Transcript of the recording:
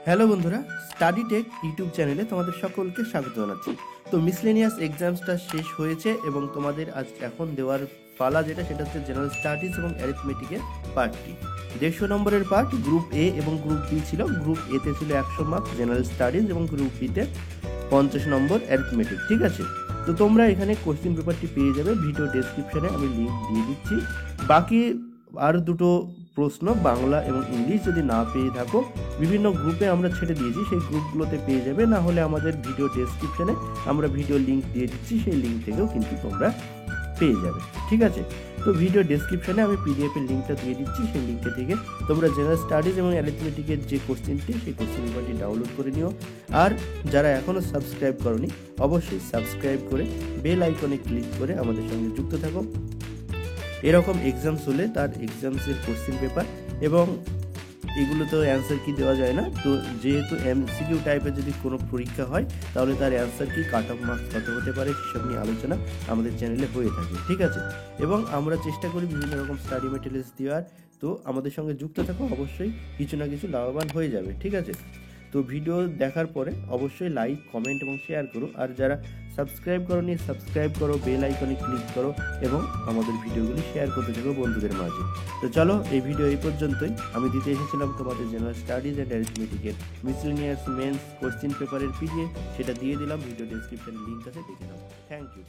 Hello বন্ধুরা, study take YouTube চ্যানেলে তোমাদের সকলকে স্বাগত জানাচ্ছি। তো মিসলেনিয়াস এক্সামসটা শেষ হয়েছে এবং তোমাদের আজ এখন দেওয়ার পালা যেটা সেটা হচ্ছে জেনারেল স্টাডিজ এবং অ্যারিথমেটিকের পার্টটি। 150 নম্বরের পার্ট গ্রুপ এ এবং গ্রুপ বি ছিল। গ্রুপ এতে ছিল 100 মার্ক জেনারেল স্টাডিজ এবং গ্রুপ বিতে 50 নম্বর অ্যারিথমেটিক। ঠিক আছে, তো তোমরা এখানে কোশ্চেন পেপারটি পেয়ে যাবে, ভিডিও ডেসক্রিপশনে আমি লিঙ্ক দিয়ে দিচ্ছি। বাকি আর দুটো প্রশ্ন বাংলা এবং ইংলিশ যদি না পেয়ে থাকো, বিভিন্ন গ্রুপে আমরা ছেড়ে দিয়েছি, সেই গ্রুপগুলোতে পেয়ে যাবে। না হলে আমাদের ভিডিও ডেসক্রিপশনে আমরা ভিডিও লিঙ্ক দিয়ে দিচ্ছি, সেই লিঙ্ক থেকেও কিন্তু তোমরা পেয়ে যাবে। ঠিক আছে, তো ভিডিও ডেসক্রিপশনে আমি পিডিএফ এর লিঙ্কটা দিয়ে দিচ্ছি, সেই লিঙ্কে থেকে তোমরা জেনারেল স্টাডিজ এবং অ্যারিথমেটিকের যে কোশ্চেনটি সেই কোশ্চেন পেপারটি ডাউনলোড করে নিও। আর যারা এখনও সাবস্ক্রাইব করনি অবশ্যই সাবস্ক্রাইব করে বেল আইকনে ক্লিক করে আমাদের সঙ্গে যুক্ত থাকো। এরকম এক্সামস হলে তার এক্সামসের কোশ্চেন পেপার এবং এগুলো তো অ্যান্সার কি দেওয়া যায় না, তো যেহেতু এমসিকিউ টাইপের যদি কোনো পরীক্ষা হয় তাহলে তার অ্যান্সার কি, কাট অফ মার্কস কত হতে পারে, সেসব নিয়ে আলোচনা আমাদের চ্যানেলে হয়ে থাকে। ঠিক আছে, এবং আমরা চেষ্টা করি বিভিন্ন রকম স্টাডি মেটেরিয়ালস দেওয়ার। তো আমাদের সঙ্গে যুক্ত থাকো, অবশ্যই কিছু না কিছু লাভবান হয়ে যাবে। ঠিক আছে, তো ভিডিও দেখার পরে অবশ্যই লাইক, কমেন্ট এবং শেয়ার করো। আর যারা সাবস্ক্রাইব করোনি সাবস্ক্রাইব করো, বেল আইকনে ক্লিক করো এবং আমাদের ভিডিওগুলি শেয়ার করতে থাকো বন্ধুদের মাঝে। তো চলো, এই ভিডিও এই পর্যন্তই। আমি দিতে এসেছিলাম তোমাদের জেনারেল স্টাডিজ অ্যান্ড অ্যারিথমেটিকের মিসলেনিয়াস মেন্স কোশ্চেন পেপারের পিডিএফ, সেটা দিয়ে দিলাম। ভিডিও ডেসক্রিপশনে লিঙ্ক আছে, দেখে নাও। Thank you.